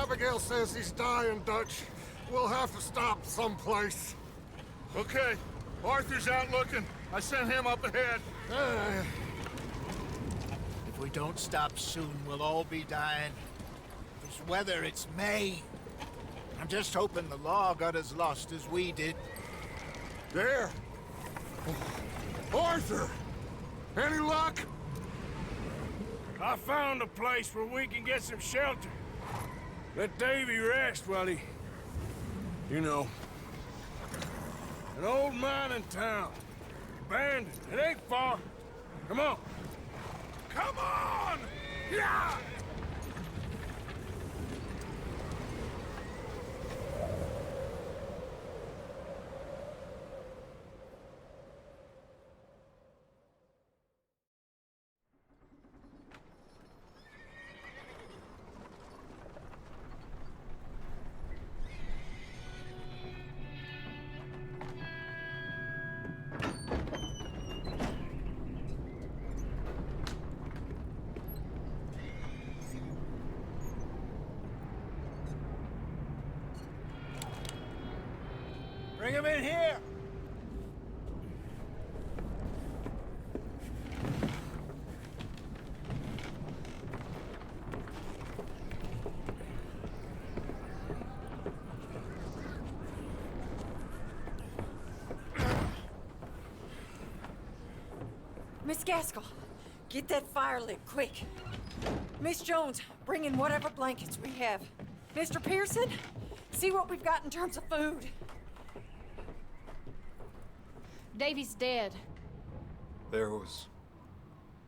Abigail says he's dying, Dutch. We'll have to stop someplace. Okay. Arthur's out looking. I sent him up ahead. If we don't stop soon, we'll all be dying. This weather, it's May. I'm just hoping the law got as lost as we did. There! Arthur! Any luck? I found a place where we can get some shelter. Let Davy rest while he... You know. An old mining town. Abandoned. It ain't far. Come on. Come on! Yeah! Bring him in here! Miss Gaskell, get that fire lit, quick. Miss Jones, bring in whatever blankets we have. Mr. Pearson, see what we've got in terms of food. Davy's dead. There was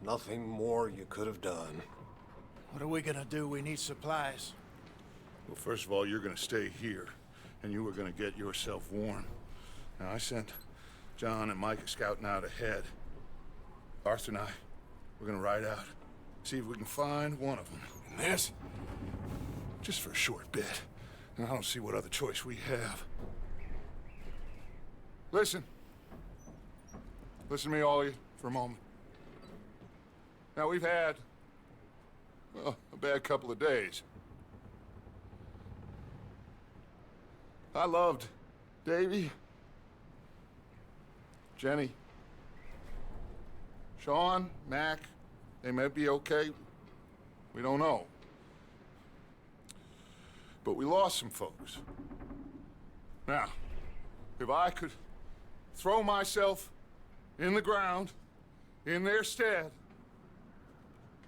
nothing more you could have done. What are we gonna do? We need supplies. Well, first of all, you're gonna stay here, and you were gonna get yourself warm. Now, I sent John and Micah scouting out ahead. Arthur and I, we're gonna ride out, see if we can find one of them. And this, just for a short bit. And I don't see what other choice we have. Listen. Listen to me, all of you, for a moment. Now, we've had, well, a bad couple of days. I loved Davy, Jenny, Sean, Mac. They may be okay. We don't know. But we lost some folks. Now, if I could throw myself in the ground, in their stead,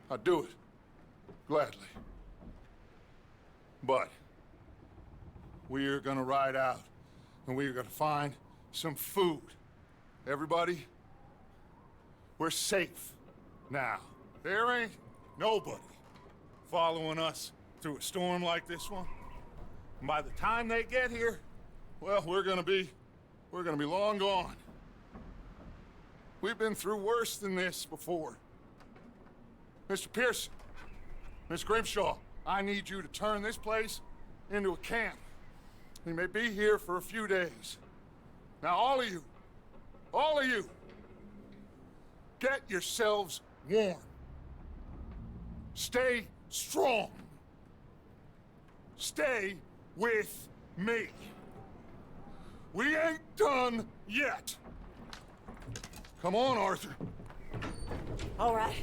I'd do it, gladly. But we're gonna ride out, and we're gonna find some food. Everybody, we're safe now. There ain't nobody following us through a storm like this one. And by the time they get here, well, we're gonna be long gone. We've been through worse than this before. Mr. Pearson, Miss Grimshaw, I need you to turn this place into a camp. We may be here for a few days. Now, all of you, get yourselves warm. Stay strong. Stay with me. We ain't done yet. Come on, Arthur. All right.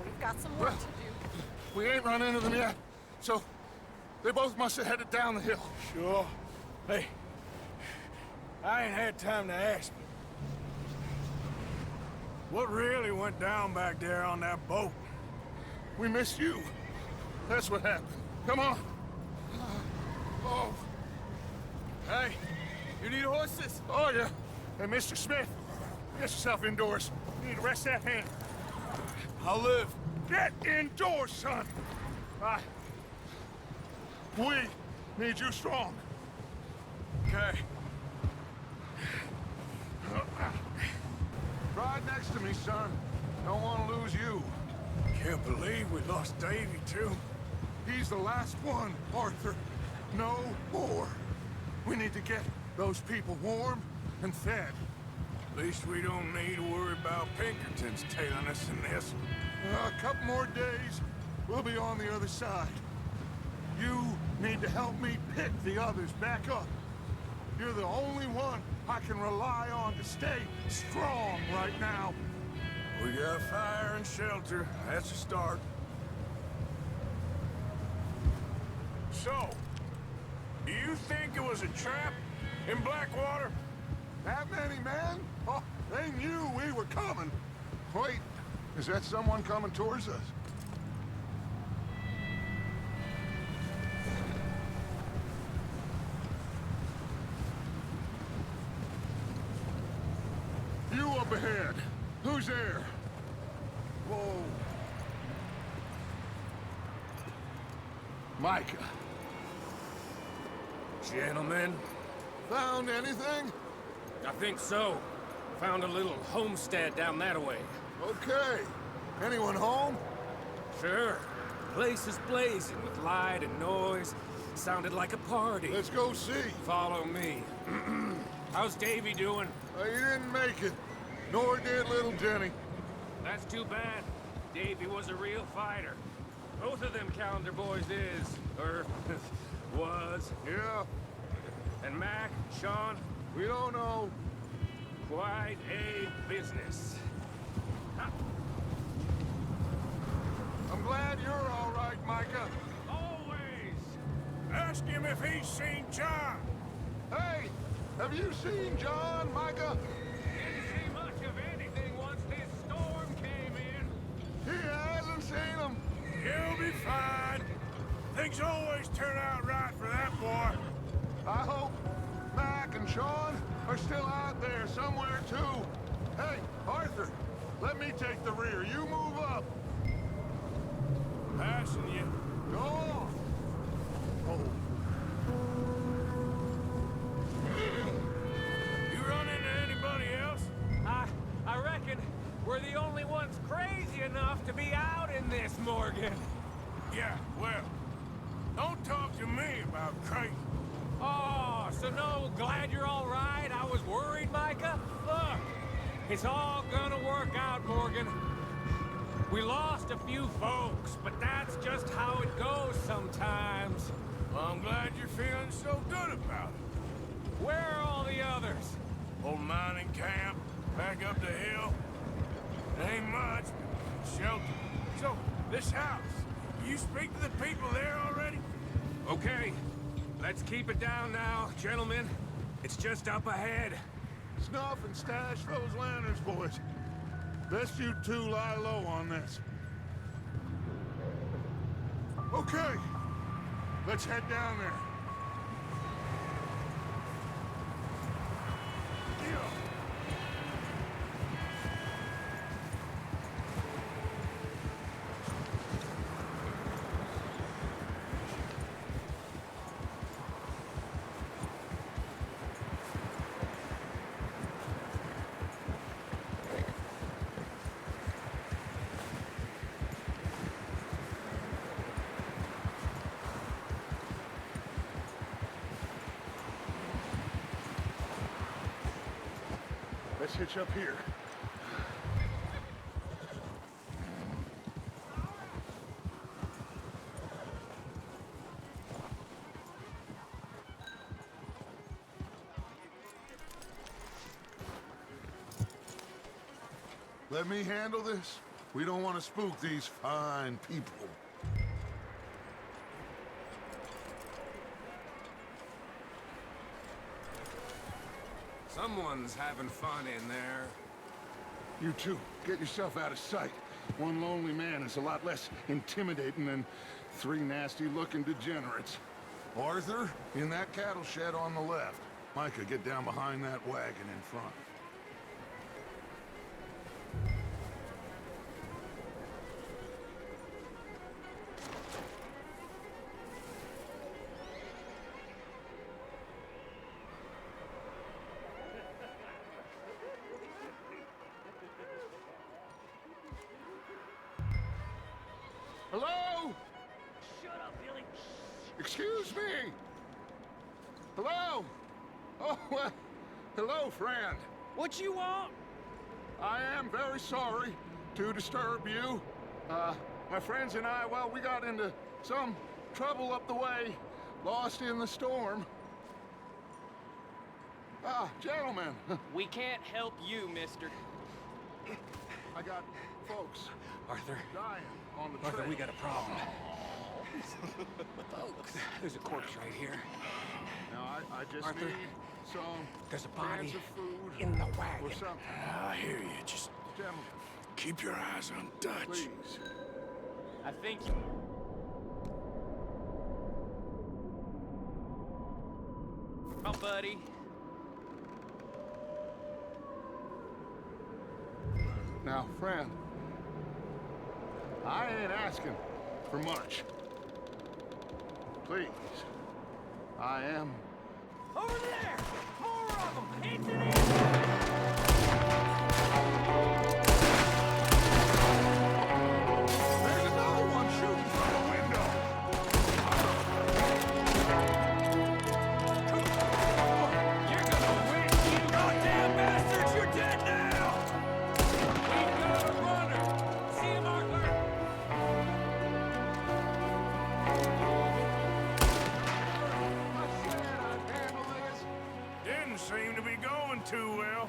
We've got some work to do. We ain't run into them yet, so they both must have headed down the hill. Sure. Hey, I ain't had time to ask. What really went down back there on that boat? We missed you. That's what happened. Come on. Oh. Hey, you need horses? Oh, yeah. Hey, Mr. Smith, get yourself indoors. You need to rest that hand. I'll live. Get indoors, son. We need you strong. Okay. Ride next to me, son. Don't want to lose you. Can't believe we lost Davy, too. He's the last one, Arthur. No more. We need to get those people warm and fed. At least we don't need to worry about Pinkertons tailing us in this. A couple more days, we'll be on the other side. You need to help me pick the others back up. You're the only one I can rely on to stay strong right now. We got fire and shelter. That's a start. So, do you think it was a trap in Blackwater? That many men? Oh, they knew we were coming. Wait, is that someone coming towards us? You up ahead. Who's there? Whoa. Micah. Gentlemen, Found anything? I think so. Found a little homestead down that way. Okay. Anyone home? Sure. Place is blazing with light and noise. Sounded like a party. Let's go see. Follow me. How's Davy doing? He didn't make it. Nor did little Jenny. That's too bad. Davy was a real fighter. Both of them calendar boys is, or was. Yeah, And Mac, Sean, we don't know. quite a business. I'm glad you're all right, Micah. Always! Ask him if he's seen John. Hey, have you seen John, Micah? Didn't see much of anything once this storm came in. He hasn't seen him. He'll be fine. Things always turn out right for that boy. I hope Mac and Sean are still out there somewhere, too. Hey, Arthur, let me take the rear. You move up. Passing you. Go on. Oh. You run into anybody else? I reckon we're the only ones crazy enough to be out in this, Morgan. Yeah, well, don't talk to me about crazy. Oh, so no, glad you're all right. I was worried, Micah. Look, it's all gonna work out, Morgan. We lost a few folks, but that's just how it goes sometimes. Well, I'm glad you're feeling so good about it. Where are all the others? Old mining camp, back up the hill. It ain't much, but shelter. So, this house, you speak to the people there already? Okay, let's keep it down now, gentlemen. It's just up ahead. Snuff and stash those lanterns, boys. Best you two lie low on this. Okay, let's head down there. Let's hitch up here. Let me handle this. We don't want to spook these fine people. Someone's having fun in there. You two, get yourself out of sight. One lonely man is a lot less intimidating than three nasty-looking degenerates. Arthur, in that cattle shed on the left. Micah, get down behind that wagon in front. Hello? Shut up, Billy. Excuse me? Hello? Oh, well, hello, friend. What you want? I am very sorry to disturb you. My friends and I, well, we got into some trouble up the way. Lost in the storm. Ah, gentlemen. We can't help you, mister. I got folks Arthur, dying on the Arthur, trail. we got a problem. Folks, there's a corpse right here. Now, I just Arthur, need some there's a cans body of food in the wagon. or something. I hear you. Just Gentlemen, keep your eyes on Dutch. please. I think oh, buddy. Now, friend, I ain't asking for much. Please, I am. Over there! More of them! It's an enemy! There's another one shooting from the window. You're gonna win, you goddamn bastards! You're dead now! We've got a runner! See him, Arthur? I said I'd handle this. Didn't seem to be going too well.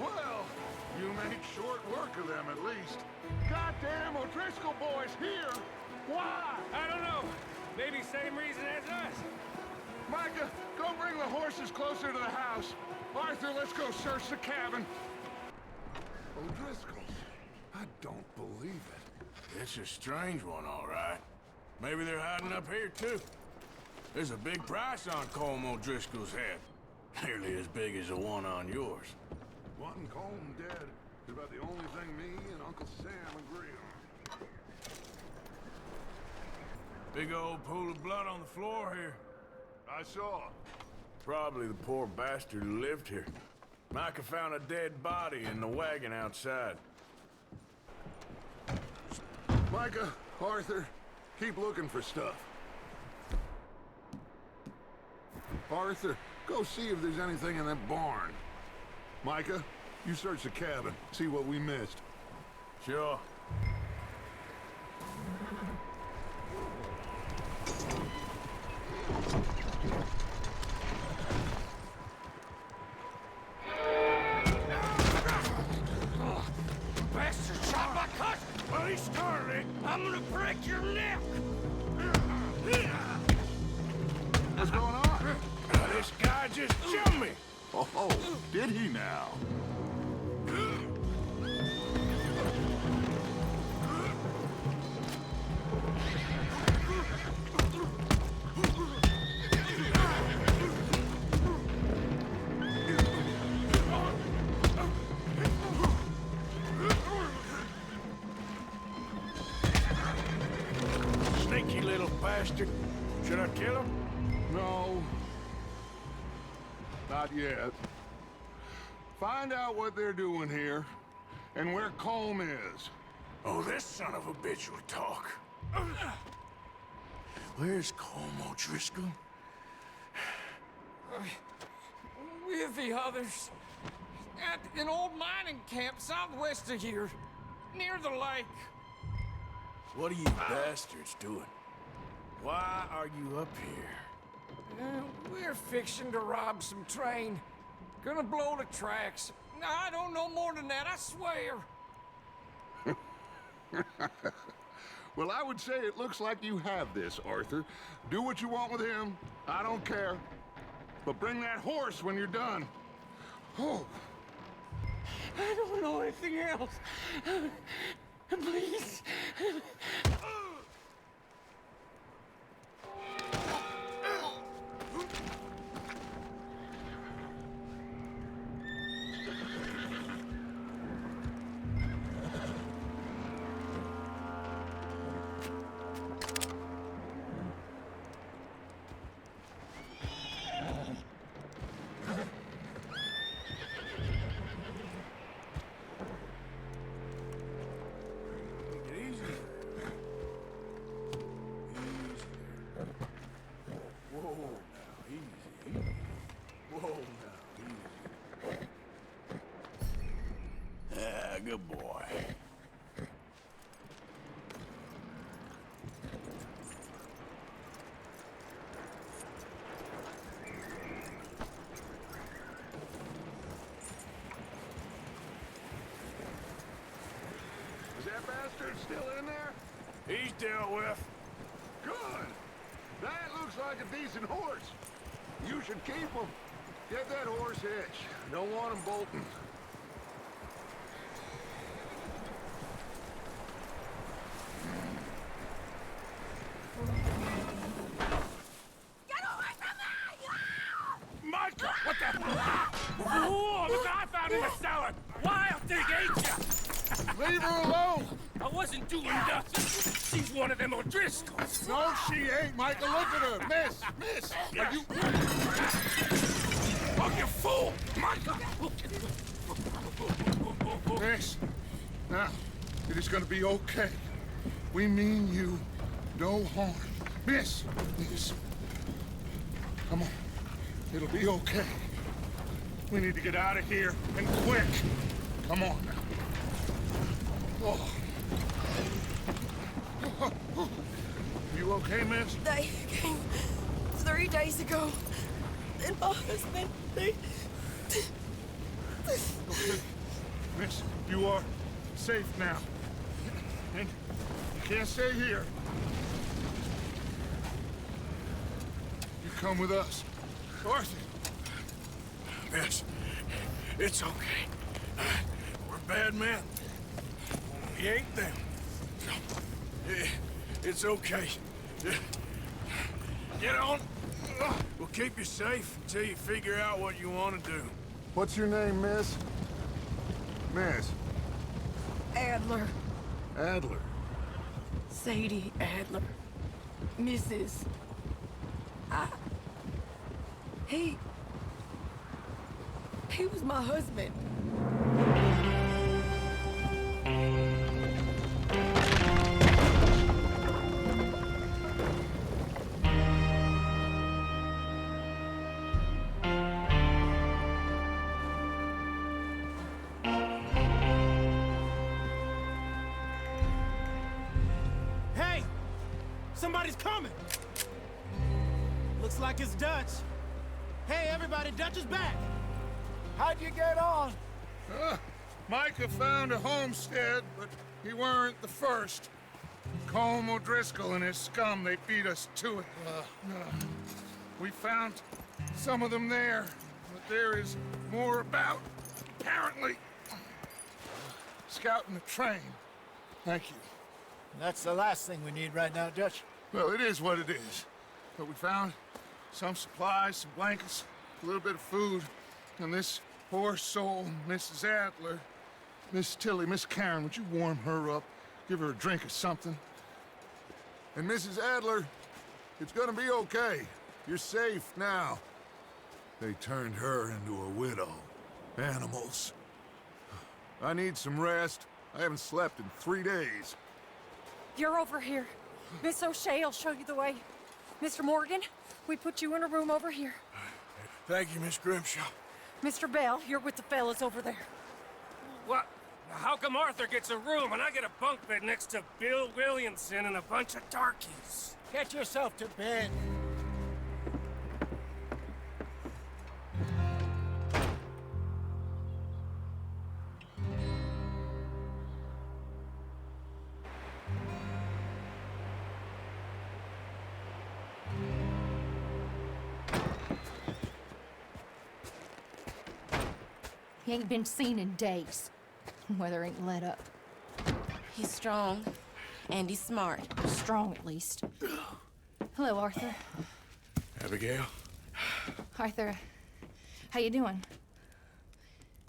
Well, you make short work of them at least. Goddamn O'Driscoll boys here. Why? I don't know. Maybe same reason as us. Micah, go bring the horses closer to the house. Arthur, let's go search the cabin. O'Driscoll's. I don't believe it. It's a strange one, all right. Maybe they're hiding up here, too. There's a big price on Colm O'Driscoll's head. Nearly as big as the one on yours. One Colm dead is about the only thing me and Uncle Sam agree on. Big old pool of blood on the floor here. I saw. Probably the poor bastard who lived here. Micah found a dead body in the wagon outside. Micah, Arthur, keep looking for stuff. Arthur, go see if there's anything in that barn. Micah, you search the cabin, see what we missed. Sure. Bastard shot my cousin! Well, he started it. I'm gonna break your neck! What's going on? This guy just jumped me. Oh, did he now? Sneaky little bastard. Should I kill him? No. Not yet. Find out what they're doing here and where Colm is. Oh, this son of a bitch will talk. Where's Colm O'Driscoll? With the others. At an old mining camp southwest of here. Near the lake. What are you bastards doing? Why are you up here? We're fixing to rob some train. Gonna blow the tracks. I don't know more than that, I swear. Well, I would say it looks like you have this, Arthur. Do what you want with him. I don't care. But bring that horse when you're done. Oh. I don't know anything else. Please. Good boy. bastard still in there? He's dealt with. Good. That looks like a decent horse. You should keep him. Get that horse hitched. Don't want him bolting. Get away from me! Micah, what the? Oh, look, I found in the cellar. Wild thing, ain't ya? Leave her alone! I wasn't doing nothing. She's one of them O'Driscolls. No, she ain't, Micah. Look at her. Miss, are you... Oh, you fool! Micah! Miss, now, it is gonna be okay. We mean you no harm. Miss. Come on. It'll be okay. We need to get out of here, and quick. Come on now. Oh. You okay, miss? They came 3 days ago. And my husband, they... Okay. Miss, you are safe now. And you can't stay here. You come with us. Arthur. Miss, it's okay. We're bad men. We ain't them. It's okay. Get on. We'll keep you safe until you figure out what you want to do. What's your name, miss? Miss. Adler. Adler. Sadie Adler. Mrs. He was my husband. Hey! Somebody's coming! Looks like it's Dutch. Hey, everybody, Dutch is back! How'd you get on? Micah found a homestead, but he weren't the first. Colm O'Driscoll and his scum, they beat us to it. We found some of them there, but there is more about, apparently. Scouting the train. Thank you. That's the last thing we need right now, Dutch. Well, it is what it is. But we found some supplies, some blankets, a little bit of food, and this poor soul, Mrs. Adler, Miss Tilly, Miss Karen, would you warm her up? Give her a drink or something? And Mrs. Adler, it's gonna be okay. You're safe now. They turned her into a widow. Animals. I need some rest. I haven't slept in 3 days. You're over here. Miss O'Shea will show you the way. Mr. Morgan, we put you in a room over here. Thank you, Miss Grimshaw. Mr. Bell, you're with the fellas over there. What? How come Arthur gets a room and I get a bunk bed next to Bill Williamson and a bunch of darkies? Get yourself to bed. He ain't been seen in days. Weather ain't let up. He's strong, and he's smart. Strong, at least. Hello, Arthur. Abigail? Arthur, how you doing?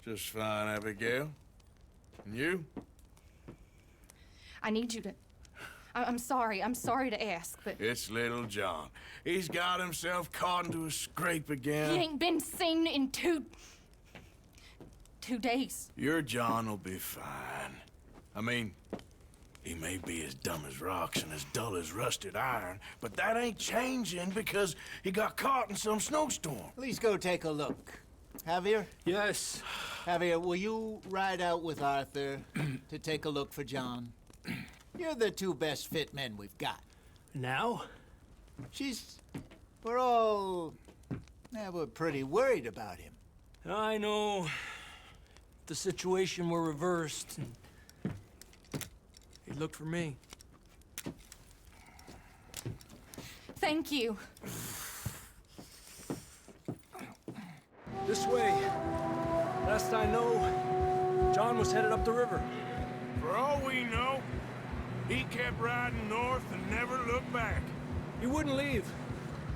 Just fine, Abigail. And you? I need you to... I'm sorry to ask, but... It's little John. He's got himself caught into a scrape again. He ain't been seen in 2 days. Your John will be fine. I mean, he may be as dumb as rocks and as dull as rusted iron, but that ain't changing because he got caught in some snowstorm. Please go take a look. Javier? Yes. Javier, will you ride out with Arthur to take a look for John? You're the 2 best fit men we've got. Now? We're pretty worried about him. I know. The situation were reversed. And look for me. Thank you. This way. Last I know, John was headed up the river. For all we know, he kept riding north and never looked back. He wouldn't leave.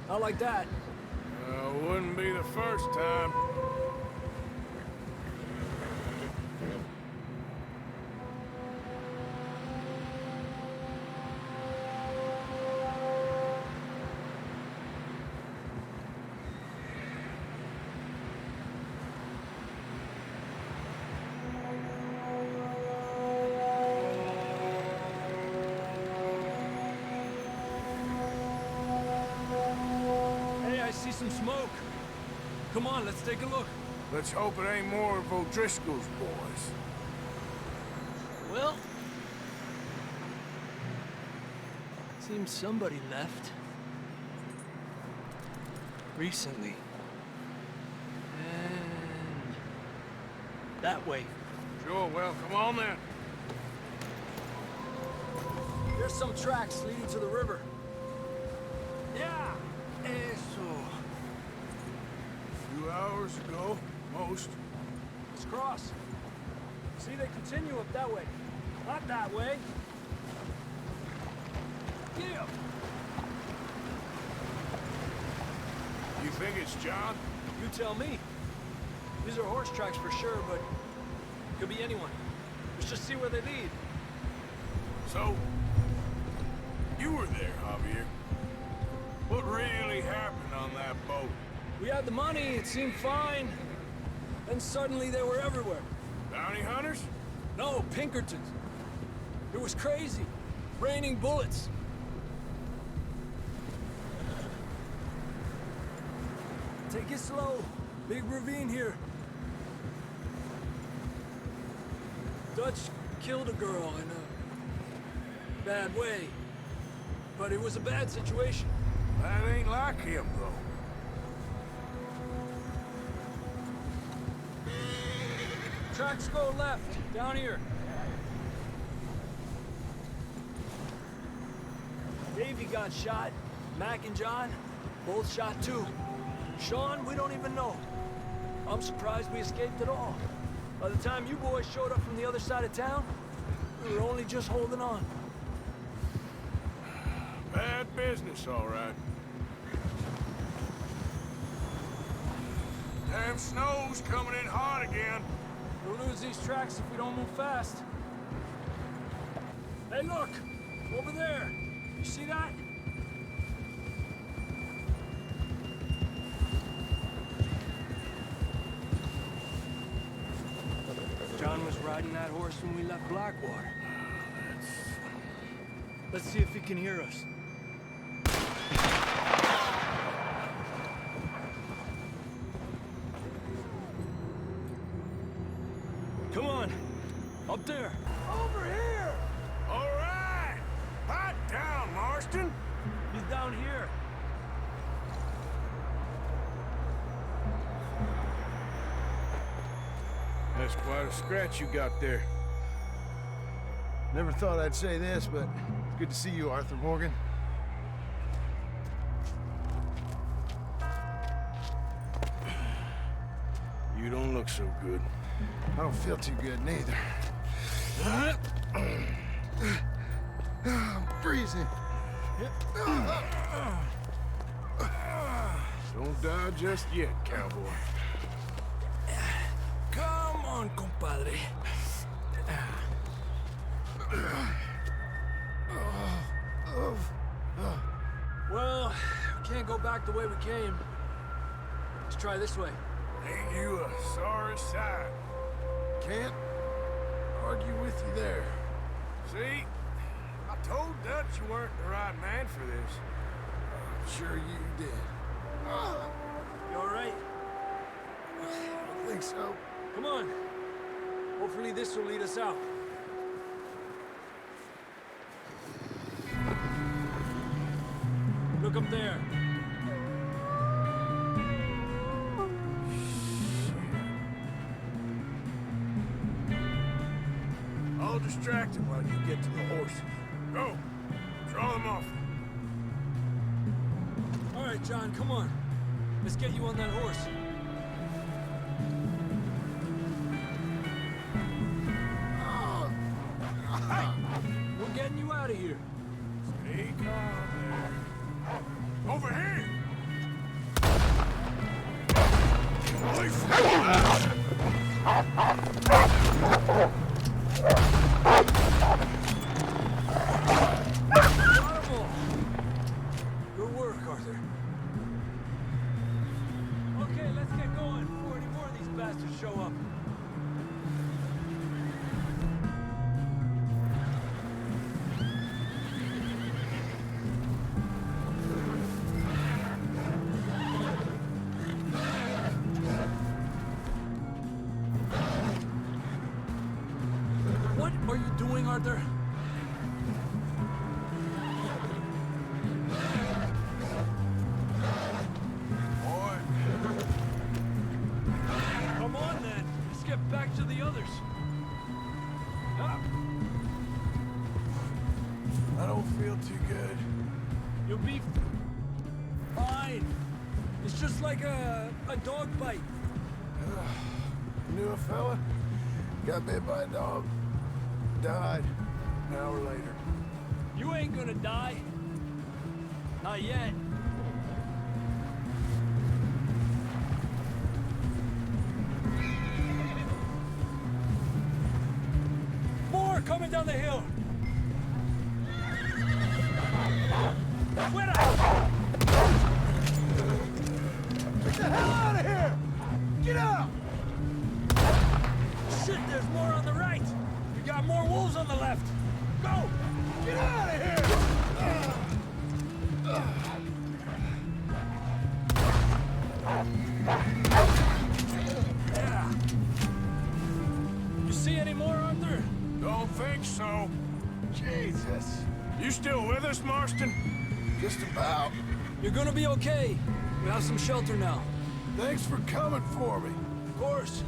Not like that. Wouldn't be the first time. See some smoke. Come on, let's take a look. Let's hope it ain't more of O'Driscoll's boys. Well, seems somebody left. Recently. And that way. Sure, well, come on then. There's some tracks leading to the river. Yeah, eso. A few hours ago, most. Let's cross. See, they continue up that way. Not that way. Yeah. You think it's John? You tell me. These are horse tracks for sure, but could be anyone. Let's just see where they lead. So, you were there, Javier. What really happened on that boat? We had the money, it seemed fine. Then suddenly they were everywhere. Bounty hunters? No, Pinkertons. It was crazy. Raining bullets. Take it slow. Big ravine here. Dutch killed a girl in a bad way. But it was a bad situation. That ain't like him, though. Tracks go left, down here. Davey got shot. Mac and John, both shot too. Sean, we don't even know. I'm surprised we escaped at all. By the time you boys showed up from the other side of town, we were only just holding on. Bad business, all right. Damn snow's coming in hot again. We'll lose these tracks if we don't move fast. Hey, look! Over there! You see that? John was riding that horse when we left Blackwater. Let's see if he can hear us. Come on! Up there! Over here! All right! Hot down, Marston! He's down here. That's quite a scratch you got there. Never thought I'd say this, but it's good to see you, Arthur Morgan. You don't look so good. I don't feel too good, neither. I'm freezing. Don't die just yet, cowboy. Come on, compadre. Well, we can't go back the way we came. Let's try this way. Ain't you a sorry sight? Can't argue with you there. See? I told Dutch you weren't the right man for this. I'm sure you did. You all right? I don't think so. Come on. Hopefully this will lead us out. Look up there. all distracted while you get to the horses. Go! Draw them off. All right, John, come on. Let's get you on that horse. Hey! We're getting you out of here. Stay calm there. Over here! Away from Good work, Arthur. Okay, let's get going before any more of these bastards show up. What are you doing, Arthur? Come on, then. Let's get back to the others. Ah. I don't feel too good. You'll be fine. It's just like a dog bite. Knew a fella? Got bit by a dog. Died an hour later. You ain't gonna die. Not yet. More coming down the hill. Get the hell out of here! Get out! Shit, there's more on the right. We got more wolves on the left. Go! Get out of here! Yeah. You see any more, Arthur? Don't think so. Jesus. You still with us, Marston? Just about. You're gonna be okay. We have some shelter now. Thanks for coming for me. Of course.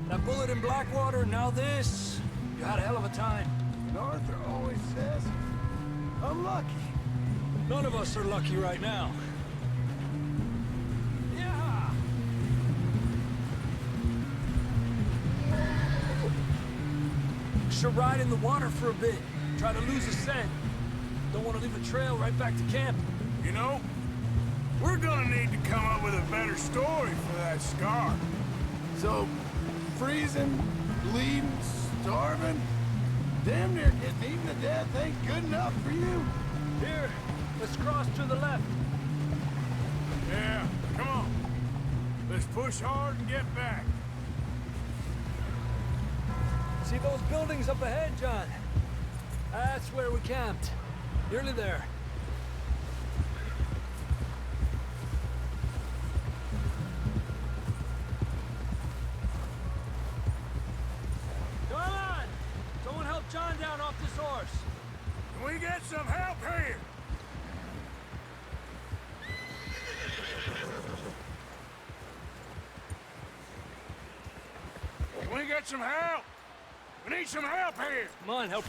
That bullet in Blackwater, now this. You had a hell of a time. And Arthur always says, I'm lucky. None of us are lucky right now. Yeah! Should ride in the water for a bit. Try to lose a scent. Don't want to leave a trail right back to camp. You know, we're gonna need to come up with a better story for that scar. So, freezing, bleeding, starving, damn near getting eaten to death ain't good enough for you. Here, let's cross to the left. Yeah, come on. Let's push hard and get back. See those buildings up ahead, John? That's where we camped. Nearly there. Come on! Someone help John down off this horse. Can we get some help here? Can we get some help? We need some help here! Come on, help.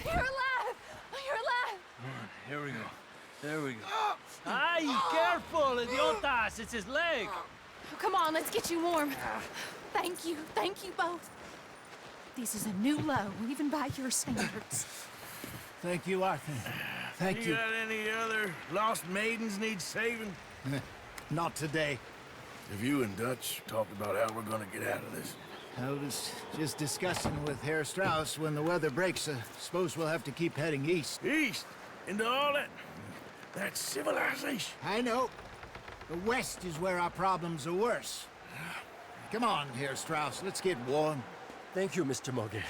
You're alive! You're alive! Here we go. There we go. Ay, careful, idiotas! It's his leg! Come on, let's get you warm. Thank you both. This is a new low, even by your standards. Thank you, Arthur. Thank you. You got any other lost maidens need saving? Not today. Have you and Dutch talked about how we're gonna get out of this? I was just discussing with Herr Strauss when the weather breaks. Suppose we'll have to keep heading east. East? Into all that civilization? I know. The west is where our problems are worse. Come on, Herr Strauss, let's get warm. Thank you, Mr. Morgan.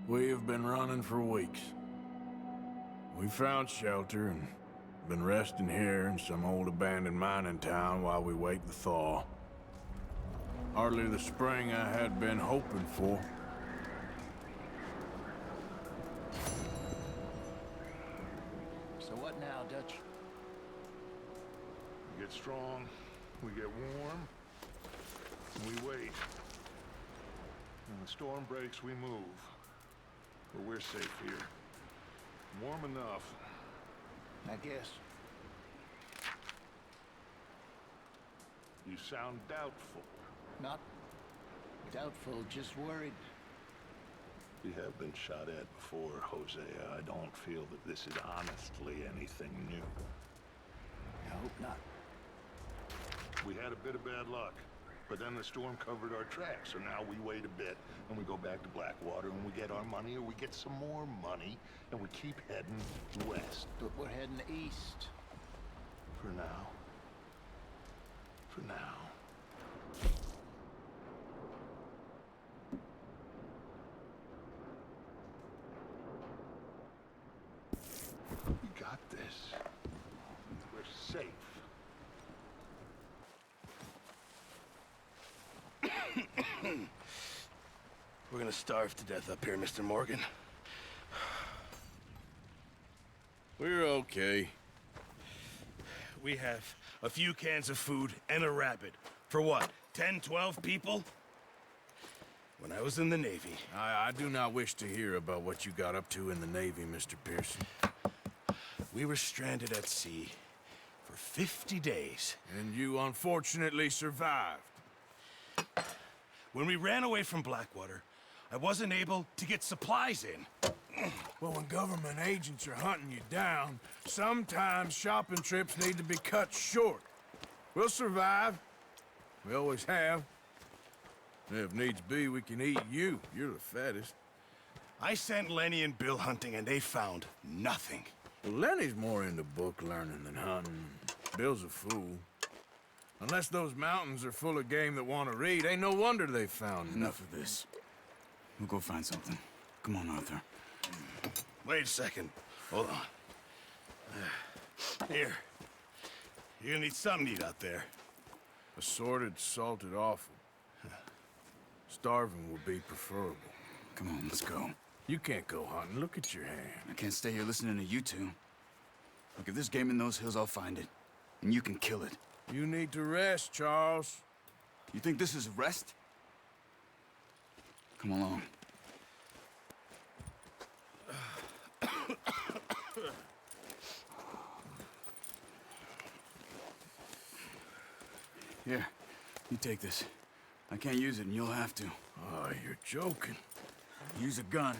We have been running for weeks. We found shelter and been resting here in some old abandoned mining town while we wait the thaw. Hardly the spring I had been hoping for. get strong, we get warm, and we wait. When the storm breaks, we move. But we're safe here. Warm enough. I guess. You sound doubtful. Not doubtful, just worried. We have been shot at before, Hosea. I don't feel that this is honestly anything new. I hope not. We had a bit of bad luck, but then the storm covered our tracks, so now we wait a bit, and we go back to Blackwater, and we get our money, or we get some more money, and we keep heading west. But we're heading east. For now. For now. We got this. We're safe. We're gonna starve to death up here, Mr. Morgan. We're okay. We have a few cans of food and a rabbit. For what, 10, 12 people? When I was in the Navy... I do not wish to hear about what you got up to in the Navy, Mr. Pearson. We were stranded at sea for 50 days. And you unfortunately survived. When we ran away from Blackwater, I wasn't able to get supplies in. Well, when government agents are hunting you down, sometimes shopping trips need to be cut short. We'll survive. We always have. If needs be, we can eat you. You're the fattest. I sent Lenny and Bill hunting, and they found nothing. Well, Lenny's more into book learning than hunting. Bill's a fool. Unless those mountains are full of game that want to read, ain't no wonder they found Enough of this. We'll go find something. Come on, Arthur. Wait a second. Hold on. Here. You're gonna need something to eat out there. Assorted, salted offal. Starving will be preferable. Come on, let's go. You can't go hunting. Look at your hand. I can't stay here listening to you two. Look, if there's game in those hills, I'll find it. And you can kill it. You need to rest, Charles. You think this is rest? Come along. Here, you take this. I can't use it, and you'll have to. Oh, you're joking. Use a gun,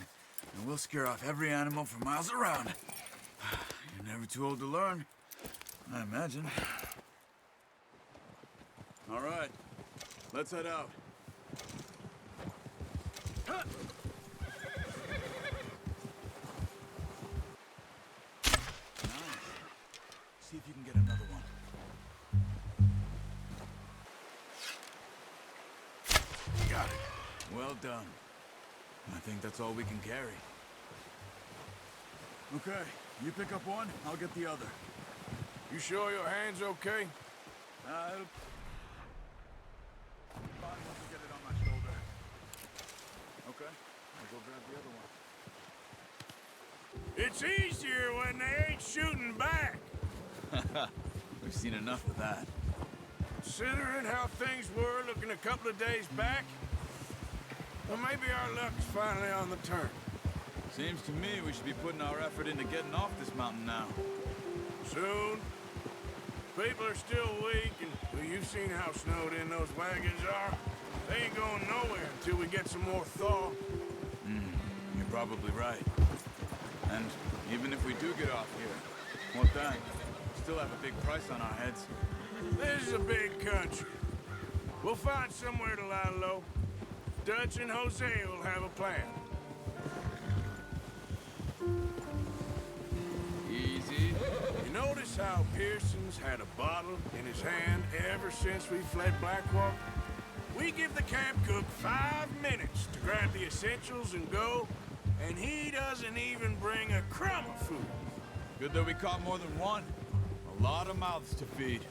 and we'll scare off every animal for miles around. You're never too old to learn, I imagine. All right, let's head out. Nice. See if you can get another one. Got it. Well done. I think that's all we can carry. Okay, you pick up one, I'll get the other. You sure your hand's okay? I'll get it on my shoulder. Okay, I'll go grab the other one. It's easier when they ain't shooting back. We've seen enough of that. Considering how things were looking a couple of days back, well, maybe our luck's finally on the turn. Seems to me we should be putting our effort into getting off this mountain now. Soon. People are still weak, and well, you've seen how snowed in those wagons are. They ain't going nowhere until we get some more thaw. You're probably right. And even if we do get off here, what then? We still have a big price on our heads. This is a big country. We'll find somewhere to lie low. Dutch and Hosea will have a plan. Easy. You notice how Pearson's had a bottle in his hand ever since we fled Blackwater? We give the camp cook 5 minutes to grab the essentials and go, and he doesn't even bring a crumb of food. Good that we caught more than one. A lot of mouths to feed.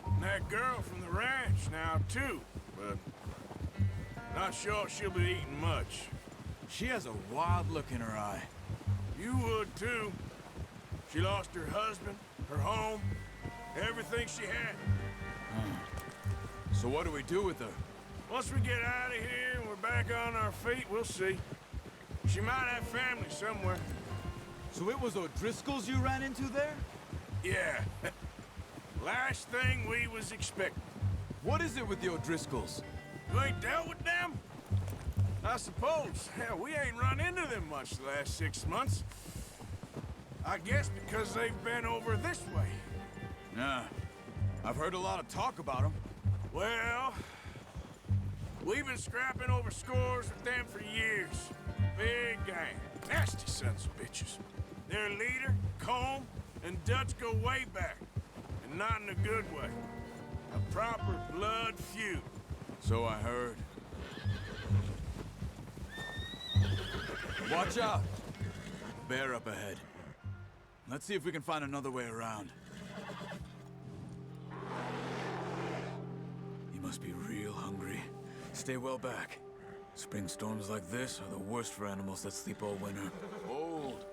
And that girl from the ranch now, too, but not sure she'll be eating much. She has a wild look in her eye. You would, too. She lost her husband, her home, everything she had. So what do we do with her? Once we get out of here and we're back on our feet, we'll see. She might have family somewhere. So it was O'Driscoll's you ran into there? Yeah. Last thing we was expecting. What is it with the O'Driscolls? You ain't dealt with them? I suppose. Hell, we ain't run into them much the last 6 months. I guess because they've been over this way. Yeah. I've heard a lot of talk about them. Well, we've been scrapping over scores with them for years. Big gang. Nasty sons of bitches. Their leader, Colm, and Dutch go way back. And not in a good way. A proper blood feud. So I heard. Watch out! Bear up ahead. Let's see if we can find another way around. He must be real hungry. Stay well back. Spring storms like this are the worst for animals that sleep all winter. Hold.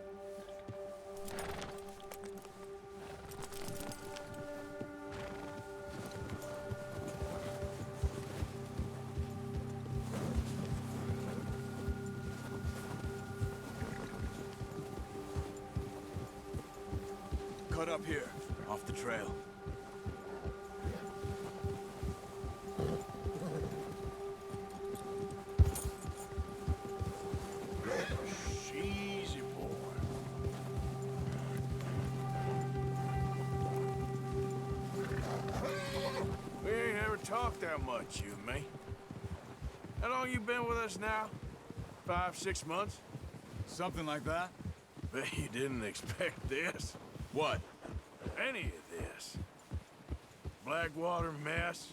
Cut up here, off the trail. Easy, boy. We ain't ever talked that much, you and me. How long you been with us now? 5, 6 months? Something like that? Bet you didn't expect this. What? Any of this. Blackwater mess.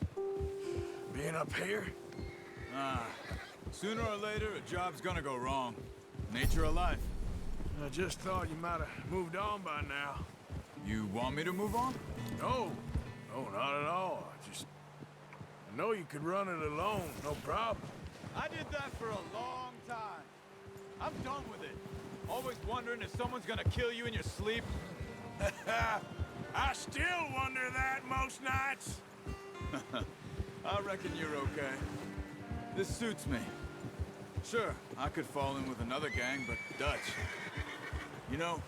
Being up here. Sooner or later, a job's gonna go wrong. Nature of life. I just thought you might have moved on by now. You want me to move on? No. No, not at all. I know you could run it alone, no problem. I did that for a long time. I'm done with it. Always wondering if someone's gonna kill you in your sleep. I still wonder that most nights. I reckon you're okay. This suits me. Sure, I could fall in with another gang, but Dutch... You know,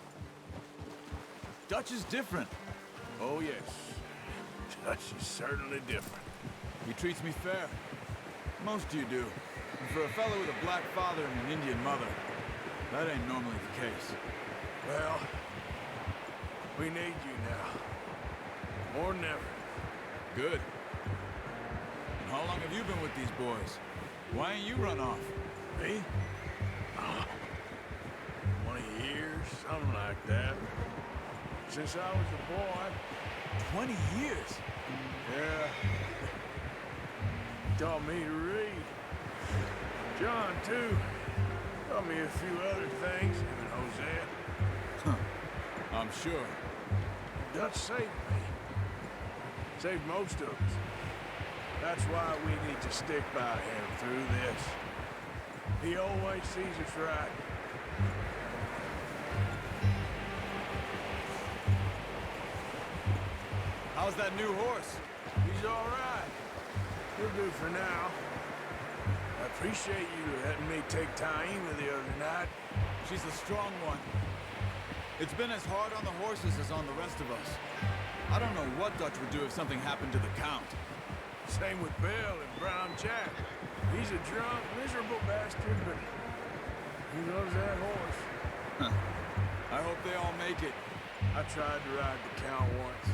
Dutch is different. Oh, yes. Dutch is certainly different. He treats me fair. Most you do. And for a fellow with a black father and an Indian mother, that ain't normally the case. Well, we need you now. More than ever. Good. And how long have you been with these boys? Why ain't you run off? Me? 20 years, something like that. Since I was a boy. 20 years? Yeah. Taught me to read. John, too. Taught me a few other things, him and Hosea. Huh. I'm sure. Dutch saved me. Saved most of us. That's why we need to stick by him through this. He always sees us right. How's that new horse? He's all right. He'll do for now. I appreciate you letting me take Taima the other night. She's a strong one. It's been as hard on the horses as on the rest of us. I don't know what Dutch would do if something happened to the Count. Same with Bill and Brown Jack. He's a drunk, miserable bastard, but he loves that horse. Huh. I hope they all make it. I tried to ride the Count once.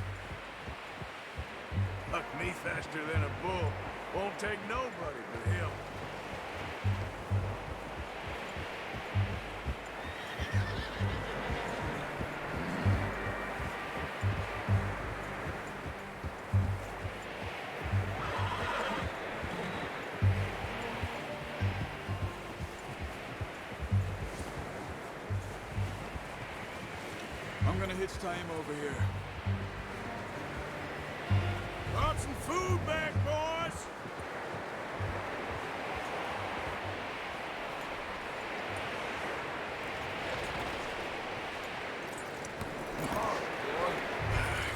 Bucked me faster than a bull. Won't take nobody but him. I'm gonna hitch Taima over here. Brought some food back, boys!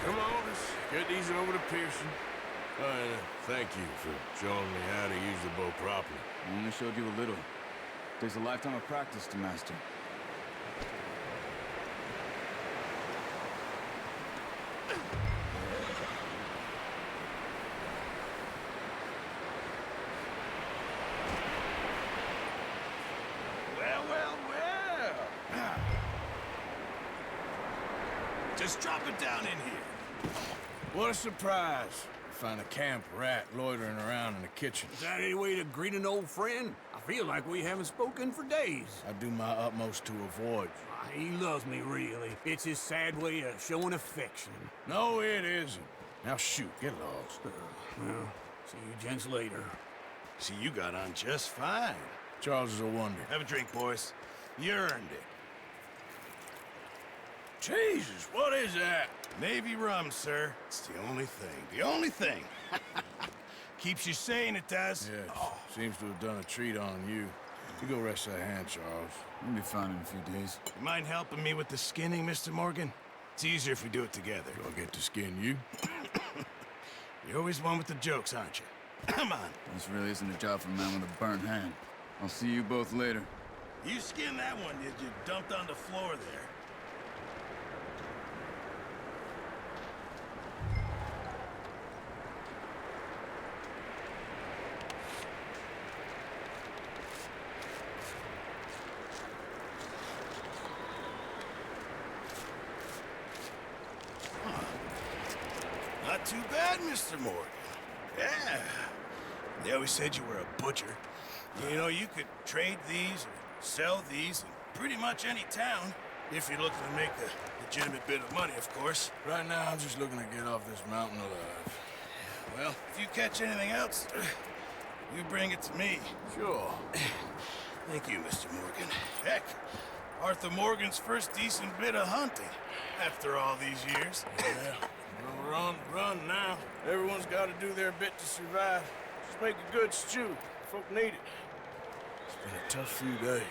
Come on, let's get these over to Pearson. Thank you for showing me how to use the bow properly. I only showed you a little. Takes a lifetime of practice to master. Well. Just drop it down in here. What a surprise. Find a camp rat loitering around in the kitchen. Is that any way to greet an old friend? I feel like we haven't spoken for days. I do my utmost to avoid you. He loves me, really. It's his sad way of showing affection. No, it isn't. Now shoot, get lost. Well, see you gents later. See, you got on just fine. Charles is a wonder. Have a drink, boys. You earned it. Jesus, what is that? Navy rum, sir. It's the only thing. The only thing. Keeps you sane, it does. Yeah, seems to have done a treat on you. You go rest that hand, Charles. We'll be fine in a few days. You mind helping me with the skinning, Mr. Morgan? It's easier if we do it together. Do I get to skin you? You're always one with the jokes, aren't you? Come on. This really isn't a job for a man with a burnt hand. I'll see you both later. You skinned that one, did you? Dumped on the floor there. Not too bad, Mr. Morgan. Yeah. They always said you were a butcher. You know, you could trade these or sell these in pretty much any town, if you're looking to make a legitimate bit of money, of course. Right now, I'm just looking to get off this mountain alive. Well, if you catch anything else, you bring it to me. Sure. Thank you, Mr. Morgan. Heck, Arthur Morgan's first decent bit of hunting after all these years. Yeah. Well, we're on the run now. Everyone's got to do their bit to survive. Just make a good stew. Folk need it. It's been a tough few days.